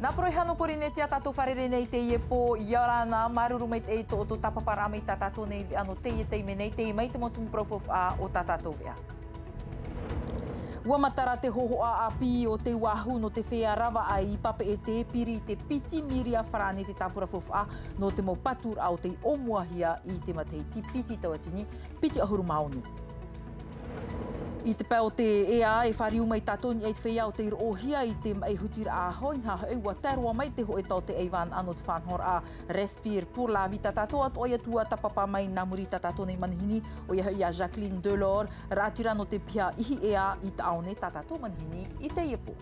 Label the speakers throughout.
Speaker 1: Nā poroi hano pori ne tia tātou wharere nei te ie pō iarana maruru mai te eito o tō tapapara mai tā tātou nei ano te ie teime nei te mai te motumu profof a o tā tātou vea. Ua matara te hoho a api o te wahu no te whea rawa ai i pape e te piri te piti miria wharane te tāpura fofa no te mau patur au te omuahia i te matei ti piti tauatini, piti ahuru maonu. I te pēo te ea e whariu mai tātou ni eit whea o te irohia i te mai hutira a hoi ngā eua terua mai te ho e tau te eivan ano te whanhor a respire pour la vie tātou at oia tua tapapa mai nā muri tātou nei manihini o ia hoi a Jacqueline Delors rātira no te pia ihi ea i te aone tātou manihini i te iepo.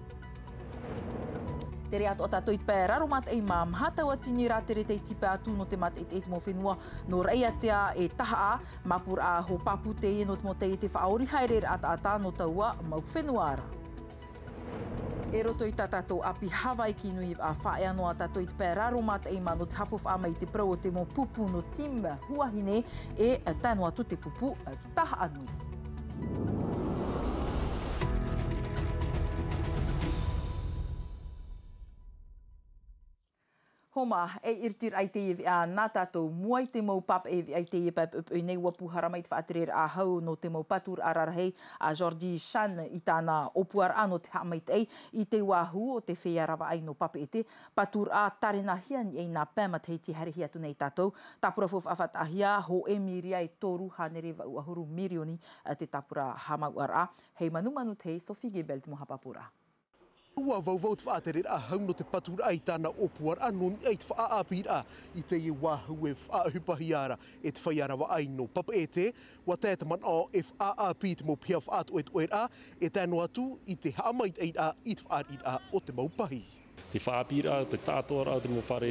Speaker 1: Te rea ato tātou i te pēr raro mat ei mā mhatau atini rā te rete i tipe atu no te mat e te mo whenua no reia tea e taha a mapur a ho papu te e no te mo te i te whaori haere ata no taua mau whenua ara. E roto i tātou api Hawaii ki nui a whae anoa tātou i te pēr raro mat ei mā no te hafof a mai te prau o te mo pupu no tim huahine e tano atu te pupu taha anu. Homa, e irtir ai te iwi a nā tātou muai te mau pap e ai te iwi pap upu nei wapuhara mai te whaaterer a hau no te mau patur ararahei a Jordi Shan i tāna opuar ano te hamait ei i te wahu o te whea rawa ai no pap e te patur a tarenahia ni ei nā pēmat hei te harehi atu nei tātou. Tāpura fof awhat ahia ho e miria e toru hanere wa uahuru mirioni te tāpura hamau ara. Hei manu te Sophie Gebel te moha papura.
Speaker 2: Ua vauvau te whaaterer a hau no te patura ai tāna opuar anon i te whaapir a i te i wahu e whaahupahi ara e te whaiarawa ai no papa e te wa tēta man o e whaapi te mo pia whaatu e te a e tēno atu i te haamait ai a i te whaarir a o te maupahi.
Speaker 3: Te whaapira, te tātoa te mo whare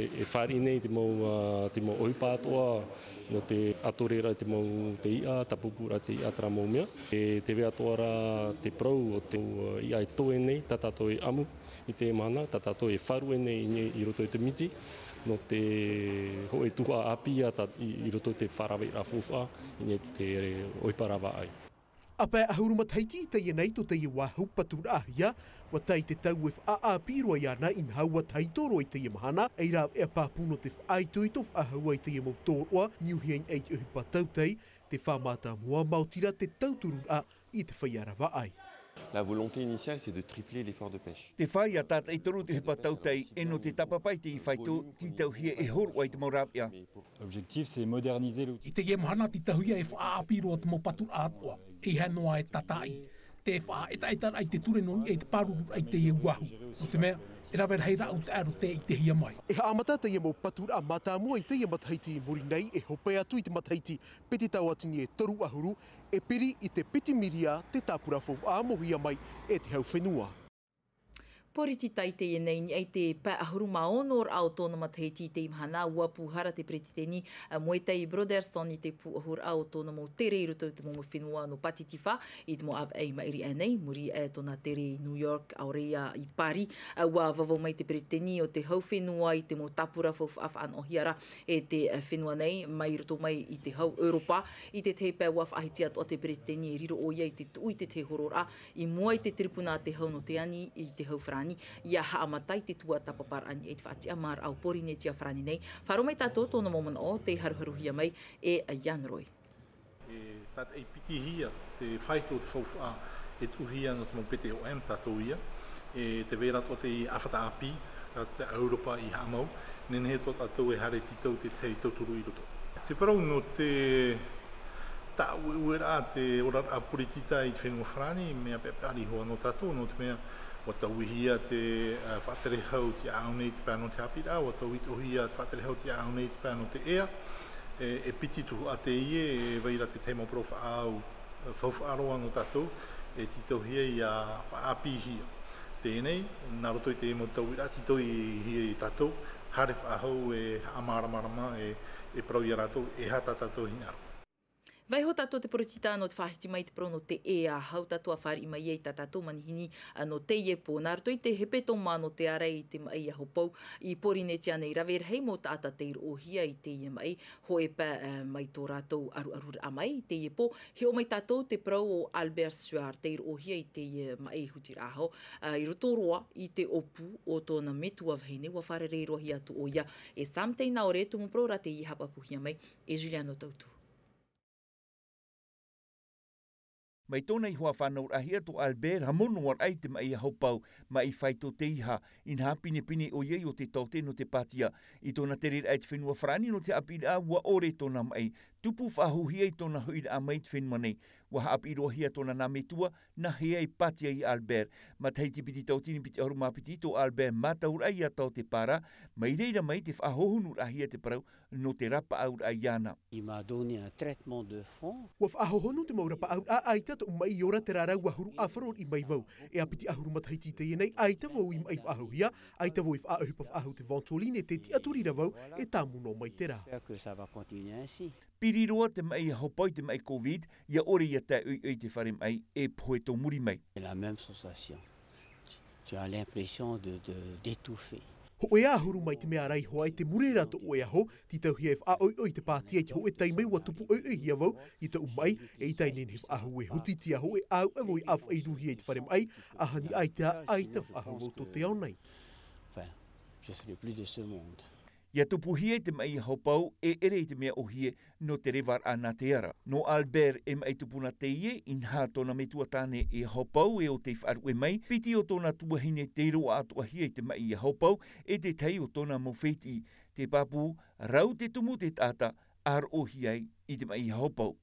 Speaker 3: e whare nei, te mo oipātoa, no te atorera te mo te ia, ta pupura te ia tara mo mea. Te wea toara te prau o te ia e toe nei, ta tātou e amu i te mahana, ta tātou e wharu e nei i roto i te miti, no te ho e tuha api i roto i te wharawei ra fofa, i nei te oiparawa ai.
Speaker 2: Ape ahuru mataiti te ienei to te i wahu patura ahia, wa tai te tau e whaapirua i ana in haua taitoro i te i mahana, ei rāw e pāpuno te whaituitof ahua i te i mautorua, niuhiain ei te uhipa tautei, te whamata mua mautira te tauturu a i te whaiarawa ai.
Speaker 4: La volonté initiale, c'est de tripler l'effort de pêche.
Speaker 5: Te whai a tātai toru te hipa tautei e no te tapapai te i whaito ti tauhia e horu ai te maurapia.
Speaker 6: L'objectif, c'est moderniser l'outil.
Speaker 7: I te ie mahana ti tauhia e whaapiro te mo patu atua, e hanoa e tatai. Te wha e taitar ai te ture noni e te paruru ai te ie wahu. O te mea, e rawer hei rau te aro te i te hia mai.
Speaker 2: E haamata te ie mo patura a matamua i te ie mataiti i muri nei e hope atu i te mataiti peti tau atini e toru ahuru e piri i te piti miria te tāpura fof a mohia mai e te hau whenua.
Speaker 1: Poriti tai te nei ni ai te pa ahuru maonor au tōna matei ti te imhana ua puhara te pretiteni moe tei Broderson i te puahur au tōna mo tere i ruto te mo whenua no patitifa i te mo av ei mairi anei muri e tōna tere New York aurea i Pari ua vavau mai te pretiteni o te hau whenua i te mo tapura fof af an ohiara e te whenua nei mai ruto mai i te hau Europa i te te pa waf ahiti atu o te pretiteni e riro o ia i te tui te te horora i mua i te tripuna te hau no te ani i te hau Frani ia haamatai te tua tapapar ani e te whaatia mar au pori ne tia Frani nei. Wharo mai tātou tōna moman o te haruharuhia mai e Jan Roy.
Speaker 8: Tat e piti hia te whaito te whauwha e tuhia no te mo pete o em tātou ia. E te vera to te awhata api, te Europa i hamau, nene he to tātou e hare titau te tei tauturu i roto. Te parau no te ta uera te ora a politita i te whenua Frani, mea pepe hoa no tātou, no te mea o tau hia te whatere hau te aunei te pēno te apira, o tau hia te whatere hau te aunei te pēno te ea, e piti tuhu a te ie, e weira te teimo profa au whauwhaaroa no tātou, e titau hia i a whaapi hia. Tēnei, nā roto i te emo tau ira, titau i hia i tātou, hare whaahau e amaramarama e parau i a rātou, e hata tātou hinaro.
Speaker 1: Vai ho tātou te porotita no te whahiti mai te pro no te e a hau tātou a whare i mai ei tā tātou manihini no te ie pō. Nā rato i te hepe tō mā no te ara i te mai a hopau i porinetia nei rawe hei mō tāta te iro ohia i te ie mai ho e pa mai tō rātou aru a mai i te ie pō. He o mai tātou te pro o Albert Suar te iro ohia i te ie mai huti rāho. I roto roa i te opu o tōna metua vahine wa whare rei rohi atu o ia. E samteina o re tumu pro ra te i hapapuhia mai e Juliano Tautu.
Speaker 5: Mai tōna i hoa whanau rahia tō Albert hamono ar ai te mai a haupau mai i whai tō te iha in ha pine o iei o te taute no te patia i tōna te rere ai te whenua whrani no te apira ua ore tōna mai tupu whahuhia i tōna huira a mai te whenua nei wa apiro hia tōna nā metua na hea i patia i Albert ma tei te piti tautini piti auru mapiti tō Albert mataur ai a tau te para mai reira mai te whahohunu rahia te parau no te rapa aur ai ana.
Speaker 9: Il m'a donné un traitement de fond.
Speaker 2: Wa whahohonu te maurapa aur a aita o mai i ora te rārau ahuru a wharor i mai vau. E apiti ahuru mataiti te ienei aita vau i mai whahuhia, aita vau i whaahupa whahu te ventoline te ti aturira vau e tāmuno mai te rā.
Speaker 9: Que ça va continuer ainsi.
Speaker 5: Piriroa te mai a hopau te mai Covid, ia ore ia te ui te whare mai e poe tō muri mai.
Speaker 9: C'est la même sensation. Tu as l'impression d'étouffer.
Speaker 2: Ho e ahuru mai te mea rai hoa i te murera to o e aho, ti tau hia e wha-oi-oi te pātia i te ho e taimei wa tupu oi-oi hia vau, i te umai, e i tainen he wha-ahu e huti ho e au e voi awh ei ruhi e te whare mai, ahani aita wha-ahu to te au nei.
Speaker 9: Enfin, je serai plus de ce monde.
Speaker 5: Ia tupu hia te mai haupau e ere i te mea ohie no te rewar ana te ara. No Albert e mai tupuna te ie, in ha tōna me tuatane e haupau e o te wharu e mai, piti o tōna tuahine te roa atua hia i te mai haupau e te tei o tōna mowheti, te papu, rau te tumu te tata, ar ohiai i te mai haupau.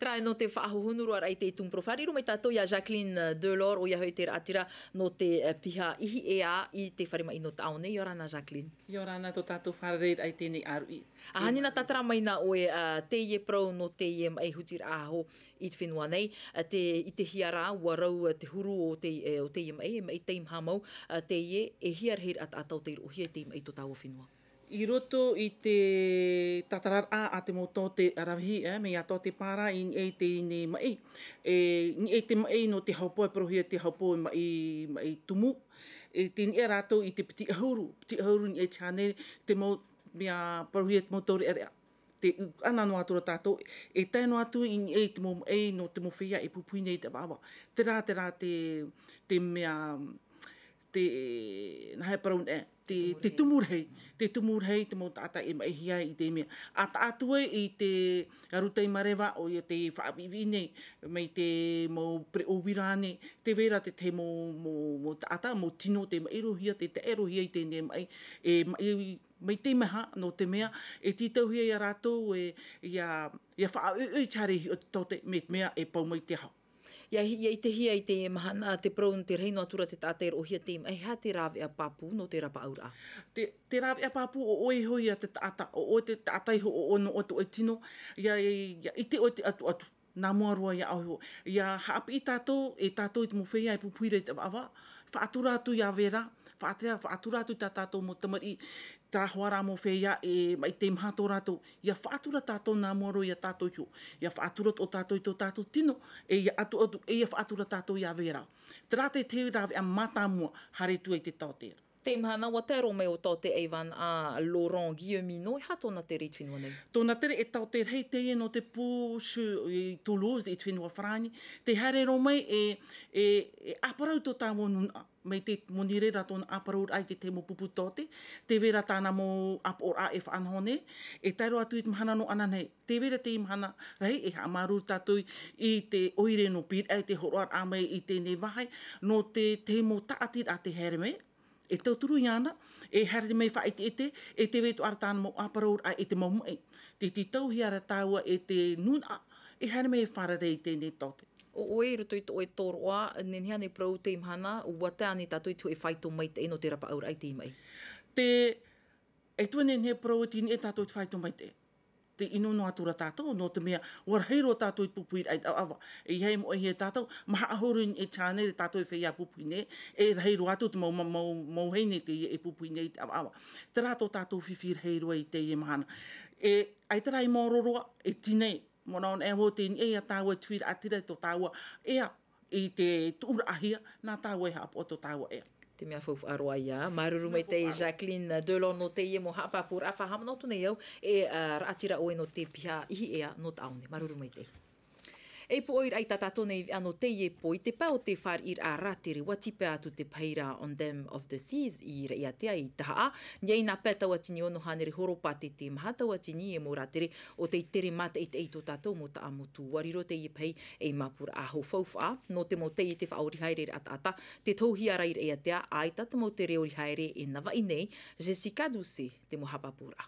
Speaker 1: Tra no te whaahohunuru ar ai te tumprofari ro mai tātou ia Jacqueline Delors o ia hoi te atira no te piha ihi e a i te wharima i no taone. I orana Jacqueline.
Speaker 10: I orana tō tātou wharereid ai tēnei aru i.
Speaker 1: Ahani na tatara mai na oe te ie prau no te ie mai hutir aho i te whenua nei. I te hiara ua rau te huru o te ie mai teim hamau te ie e hiarheir atau te irohia te ie mai tō tāua whenua.
Speaker 10: I roto i te tatarar a te moto te arahi, me ato te para i e te ne mai. E te mai no te haupoe prohia te haupoe mai tumu. E te ni e rato i te piti ahuru ni e chane te mo mea prohia te motori area. Te anano atura tātou, e taino atu i e te mo mai no te mo whia e pupuine i te wawa. Te rā te mea, te nahe paraun te tumurhei, te mo tata e mai hia i te mea. Ata atua i te arutai marewa o i te whaavivine, mai te mo preowirane, te vera te mo tata, mo tino te mai rohia, te erohia i te ne mai, mai te meha no te mea, e titauhia i a rātou ia whaauui tarehi o te tote me mea e pau mai te hau.
Speaker 1: Ia i te hia i te mahana, te prau te reino atura te tātai rohia te mai, ha te rāwe a papu no te rapa aura?
Speaker 10: Te rāwe a papu o oe hoi a te tāta, o te tātai ho o no o tino, ia i te o te atu. Nā muarua ia auho. Ia haapi i tātou, e tātou i te mowhea e pupuire te wawa, whaatura atu ia vera, whaatura atu tā tātou mo tamari, tāhoara mo whea e mai te mhato rātou. Ia whaatura tātou nā muaro ia tātou hio. Ia whaatura o tātou i tō tātou tino. E ia atu e ia whaatura tātou ia vera. Te rāte te rāwe a mātāmua hare tu e te tātera.
Speaker 1: Te mahana, wa te rome o tau te eivan a Laurent Guillemino, e ha tōna te reit whenua nei?
Speaker 10: Tōna tere e tau te rei te no te pūshu i Toulouse i te whenua whrani. Te hare rome e aparau tō tā monuna. Mai te monirera tōna aparau ai te mo pupu tote. Te vera tāna mo apora e whanhone. E tairo atu i te mahana no ananei. Te vera te mahana rei e hamaru tātou i te oire no pir ai te horoar amai i te ne wahai. No te mo taatir a te hereme. E tauturu i ana, e haere mei whaiti e te wetu aratāna mo aparau ai e te maumai. Te tauhi ara tāua e te nuna, e haere mei wharerei tēnei tote.
Speaker 1: O oe ruto i to e toroa, nenhea ne prau te imhana, ua te ane tātou i tu e whaito mai te eno te rapa aura ai te imai?
Speaker 10: E tua nenhea prau tini e tātou i te whaito mai te. te ino no atura tātou, no te mea, warheiro tātou i pupuir ai awa. E hei mo e tātou, maha ahorin e tāne re tātou e whea pupuine, e reiro atu te mau heine te e pupuine i awa. Te rātou tātou whiwhir heiro i te e mahana. E ai tera i mōroroa, e tinei, mona on e ho te e a tāua tuira atira to tāua ea i te tuura ahia, nā tāua e hapo to tāua ea.
Speaker 1: Te mea whauwha aroa ia. Maruru mai te Jacqueline Delon no te ie mo hapapura. A whahama no tune iau e raatira oe no te piha ihi ea no taone. Maruru mai te. E po oir ai tatatone ano te ie po i te pao te whar ir a ratere watipe atu te peira on Dam of the Seas i rea tea i taha. Niei nā pēta watini ono hanere horopate te mahata watini e mo ratere o te tere mata i te eito tatou mo ta amutu. Wariro te ie pei e mapura aho whauwha. No te mo te i te whaori haere ata te tauhiara i rea tea ai tata mo te reori haere e nawa inei Jessica Duce te mo hapapura.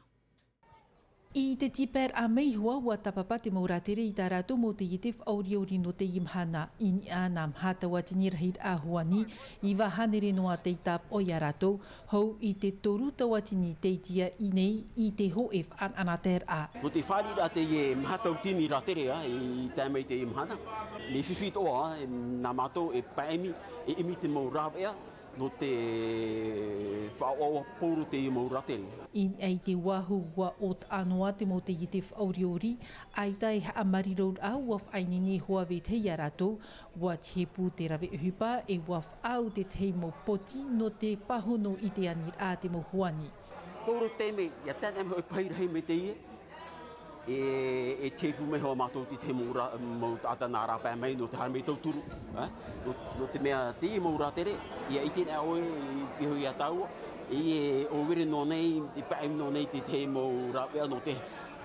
Speaker 11: I te tiper a meihua ua tapapa te mauratere i tā rātou mo te ite whauriori no te imhana i ni a nā mhata watini rahir a huani i wahanere noa te tap o ia rātou hou i te toru ta watini te itia i nei i te ho e whaan anater a.
Speaker 9: No te whāri rā te e mhata utini ratere i tēmei te imhana. Me whiwhit oa nā mātou e paemi e imi te maurāwea no te whaoa poru te mauratere.
Speaker 11: I ai te wahu wa o anoa te mo te i te whauriori, ai tai ha amarirou au wa whainini hoa ve te ia rātou, wa tepu te rawe uhupa e wa whaau te te mo poti no te pahono i te anir a te mo huani.
Speaker 9: Poru teme, ia tēnei hoi pairahei me te ie, e tepu me hoa mātou te mo tāta nā rāpā mei no te hara mei tauturu. No te mea te mauratere, ia i tēnei oe i piho i a taua, e o wiri no nei, i paim no nei te mo rāpea no te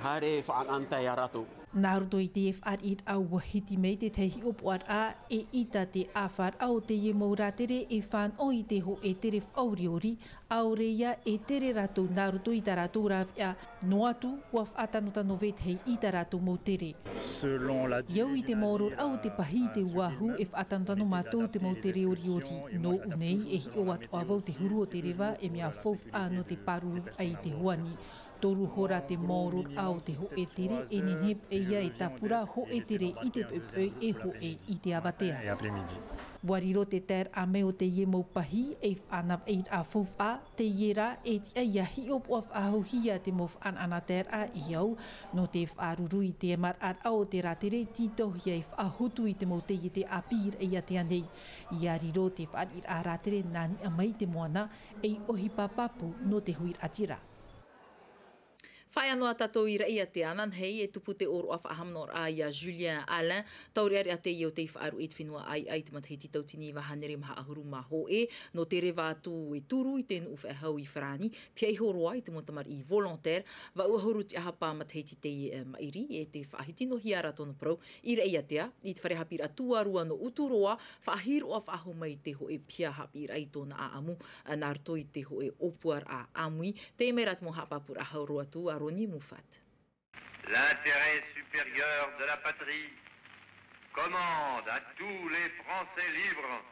Speaker 9: hare whaanantai a rātou.
Speaker 11: Nā roto i te wharir au wahiti mei te tehi opoar a e ita te awhar au te ie mauratere e whan o i te ho e tere whauriori, au reia e tere rātou nā roto i tā rātou rāwea no atu wa whātanotano vetei i tā rātou mou tere. Iau i te mauror au te pahi te wahu e whātanotano mātou te mou tere ori no unei e hi o atu avau te huru o te rewa e mea whauw no te paruru ai te huani. Toru hora te mauror au te ho e tere e nenhep e ia e tapura ho e tere i te pepe e ho e i te awatea. Wariro te ter a meo te ie mau pahi e whanap e a whauwha te iera e tia iahi op of aho hia te mo whanana ter a iau no te wharuru i te mar ar au te ratere tito hia e whahutu i te mo te i te apir e ia te anei. Iariro te wharir a ratere nani a mai te moana e ohi papapu no te huir atira.
Speaker 1: Whai anoa tātou i reia te anan, hei e tupu te oro a whaahamnor a ia Julien Alain, tauriari a te i o te whaaru e te whenua ai te matahiti tautini wahanere maha ahuru maho e, no te rewa atu e turu i te nuuwha hau i wharani, pia i horoa i te motamar i volontaire, wa uahuru te ahapa matahiti te mairi e te whaahiti no hiara tonu prau, i reia tea, i te wharehapir atua rua no uturoa, whaahiro a whaahu mai te ho e pia hapir ai tōna a amu, nā roto i te ho e opuar a amui, te mera te mo hapapur a hauru atu,
Speaker 12: L'intérêt supérieur de la patrie commande à tous les Français libres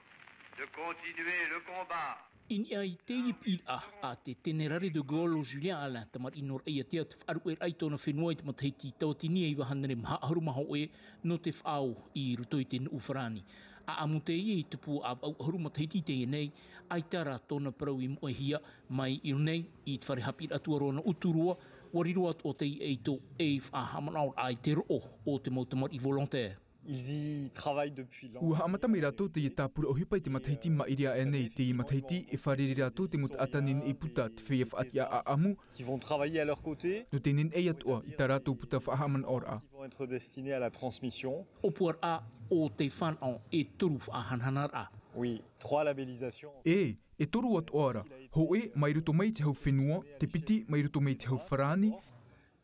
Speaker 12: de continuer le combat.
Speaker 13: In ai te ipi a te tenerare de Gaulle o Julien Alain, tamar inor eia tea te wharu e aitona whenua i te matahiti tautini e wahanere maha aharu maho e no te whao i ruto i te uwharani. A amu te i tupu a aharu matahiti te nei, aitara tōna parau i moe hia mai i nei i te wharehapir atua rona uturua, wariro at o te eito e whahamanau ai te ro'o o te mautamar i volontaire.
Speaker 6: Ils y travaillent depuis longtemps.
Speaker 14: Ua amata mai rātou te tāpura o hipai te matahiti mairia e nei te matahiti e wharere rātou te muta atanin e puta te whea whaatia a amu.
Speaker 6: Qui vont travailler à leur côté.
Speaker 14: No te nin e atua i tā rātou puta whahaman ora.
Speaker 6: Qui vont être destinés à la transmission.
Speaker 13: Opuar a o te whanau e turu whahanhanar a.
Speaker 6: Oui, 3 labellisations.
Speaker 14: E toru at ora. Ho e mai ruto mai te hau whenua, te piti mai ruto mai te hau wharani.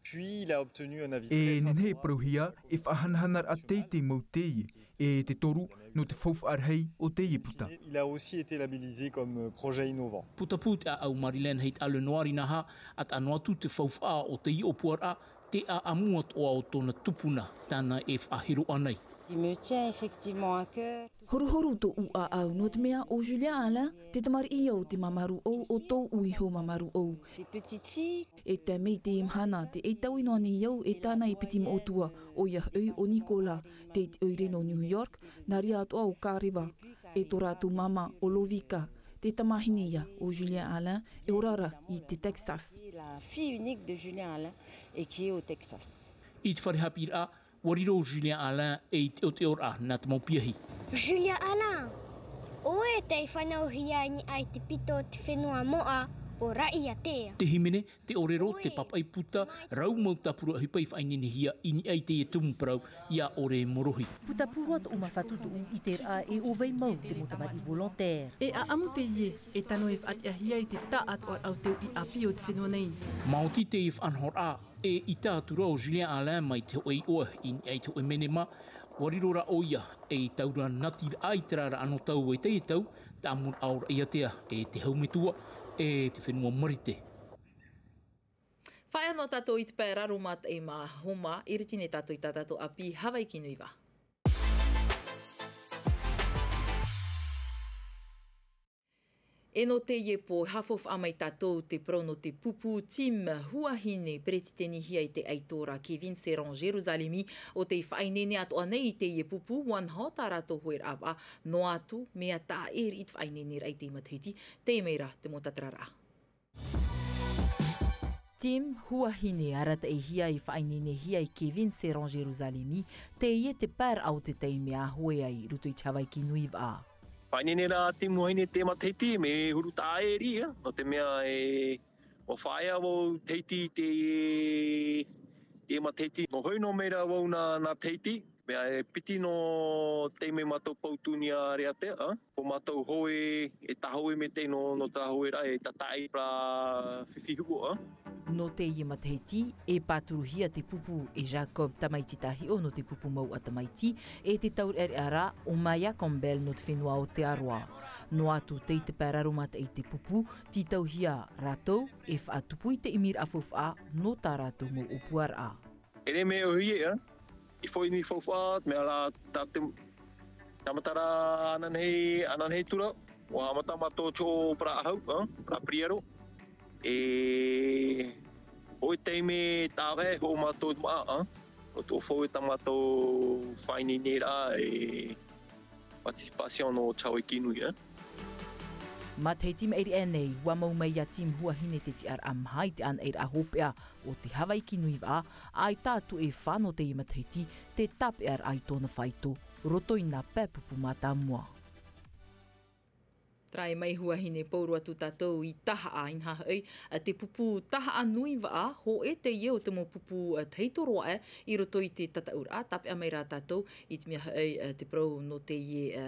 Speaker 6: Puis il a obtenu un avis.
Speaker 14: E nenhe prohia e whahanhanar a te mau teie. E te toru no te whauwharhei o teie puta.
Speaker 6: Il a aussi été labellisé comme projet innovant.
Speaker 13: Puta put a au Marilene heit alu noari naha at anuatu te whauwha o te i opuar a te a amua toa o tōna tupuna tāna e whahiro anei.
Speaker 15: Il me tient effectivement à cœur.
Speaker 16: Horuhoru to ua au no te mea o Julia Alain, te tamari i au te mamaru au o tō uiho mamaru au.
Speaker 15: Ces petites filles.
Speaker 16: E te mei te mahana te e tau inoa ni iau e tāna i piti mootua o ia au o Nicola te oire no New York, na ria atoa o Kārewa, e tō rātu mama o Lovika, te tamahini ia o Julien Alain e orara i te Texas.
Speaker 15: La fille unique de Julien Alain et qui est au Texas.
Speaker 13: I te wharehapi a, wariro Julien Alain e te o te ora nā te maupiahi.
Speaker 17: Julien Alain, o e te whanau hia ni ai te pito te whenua moa o rai a tea.
Speaker 13: Te himene, te orero, te papai puta, rau mau tapura hipai whainene hia ini ai te e tumuparau ia ore morohi.
Speaker 18: Puta purua to umawhatutu i te a e o vei mau te motamari volontaire.
Speaker 16: E a amu te ie, e tano e whaatia hia i te taat o au teo i api o te whenua nei.
Speaker 13: Maoti te i whanhor a, e i tātura o Julien Alain mai te oi oa ini ai te oi menema, warirora oia e taura nati ai te rara ano tau e te tau, ta amur aur ia tea e te haumetua, e te whenua marite.
Speaker 1: Whai anō tātou i te pai rarumat e mā homa, iritine tātou i tātou api, hawai ki nui wā. E no te iepo, hafof amai tātou te prono te pupu tim huahine preti teni hia i te aitora Kevin Seron Jerusalemi o te whainene ato anei i te iepupu wan hota rato hoer awa no atu mea tā eri i te whainene rai te matiti te meira te motatrara. Tim huahine arata e hia i whainene hia i Kevin Seron Jerusalemi te ie te par au te teimea hoe ai ruto i tawai ki nui wā.
Speaker 19: Whainene rā te muhaine te mateiti me huru tā e ri, no te mea e o whaia wau teiti te mateiti. No hoi no meira wau nā teiti, mea e piti no teime matou pautunia rea te, ko matou hoe e tahoe me te no tahoe ra e tatai pra whiwhihuo.
Speaker 1: No te ie mateiti, e pāturuhia te pupu e Jacob tamaiti tahi o no te pupu mau a tamaiti, e te taur ere ara o Maya Campbell no te whenua o te aroa. No atu te pērarumata i te pupu, ti tauhia rātou e whaatupu i te imir awhawha no tā rātou mo upuar a.
Speaker 19: Ere me o hie, i fwoi ni whawha, mea la tamatara ananhei tura, o hamata mato cho pra ahau, pra priero. E hoi teime tāwe ho mātou maa, o tō whau e tamatou whainene rā e participation no chau e kinui.
Speaker 1: Matei tim eiri enei, wamau mai a tim huahine te ti ar amhai te an eir a hopea o te Hawaii kinui wā, ai tātu e whano te i mateiti te tape ar ai tōna whaito, roto i nā pēpupu mātamua. Trai mai huahine paurua tu tātou i taha a inhaha ei, te pupu taha a nui wā, ho e te ieo te mo pupu teitoroa i roto i te tataura, tape a mai rā tātou, i te mea ei te prau no te ie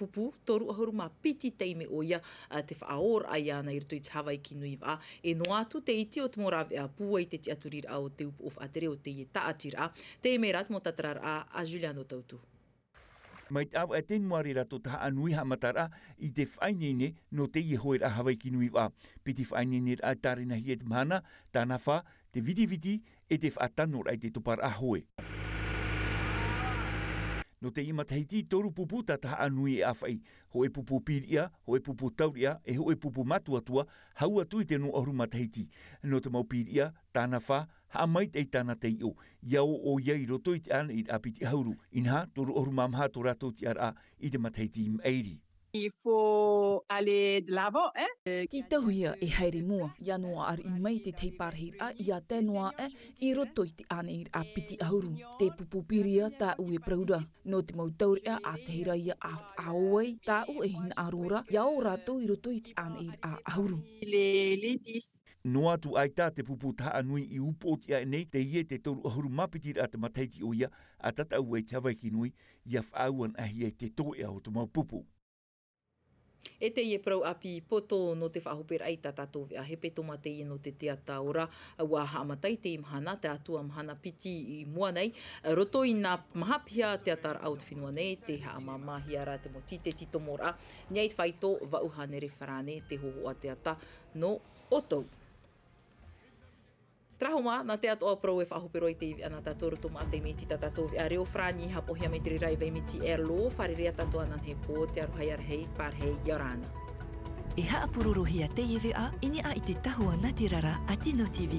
Speaker 1: pupu, toru ahuru mā piti teime o ia, te whaor ai ana i roto i te Hawaii ki nui wā, e no atu te iti o te morawe a pua i te ti aturira o te upu of atere o te ie taatira, te mea rā te mo tatarara a Juliano Tautu.
Speaker 5: Mai tau e ten moari rato taha anui hamatara i te whainene no te i hoer a Hawaii ki nui wā. Piti whainene a tarina hi e te mahana, tāna wha, te viti e te whaatanor ai te topar a hoe. No te imatahiti toru pupu taha anui e awhai. Ho e pupu piria, ho e pupu tauria, e ho e pupu matuatua, hau atu i te no oru matahiti. No te mau piria, tāna wha, ha mai te tāna te i o. Iau o iai roto i te ana i apiti hauru. Inha, toru oru mamha to rato ti ara i te matahiti im eiri.
Speaker 20: Il faut aller de l'avant,
Speaker 16: Ki tauhia e haere mua, ia noa ar i mai te teiparhira, ia te noa i roto i te ana i a piti ahuru. Te pupupiria tā ue praura, no te mau taurea a te hira ia a whaoei, tā u e hina arora, ia o rato i roto i te ana i a ahuru.
Speaker 20: Les 10.
Speaker 5: No atu ai tā te pupu taha nui i upoti ai nei, te ie te toru ahuru mapitira a te mataiti o ia, a tata ue te Hawaii ki nui, ia whaauan ahi e te toe au te mau pupu.
Speaker 1: E te ie prau api poto no te whahopera ai tātou vea hepe tomate i no te teata ora wā haamatai te imahana, te atua mahana piti i mua nei. Roto i nā mahapia te atara au te whenua nei, te haamamahia ra te moti te titomora. Niai whaito wauhane re wharane te hoho a te ata no otou. Trahoma, na te atoa pro e whahupero i te iwi ana tātoru tuma te me ti tatatovi. A reo frani hapohia me te rai vei me ti lo, wharerea tatoa nan he pō te aruhai arhei, pārhei, Iorana.
Speaker 21: E haapurorohia te iwi a, ini a i te tahua Natirara a Tino TV.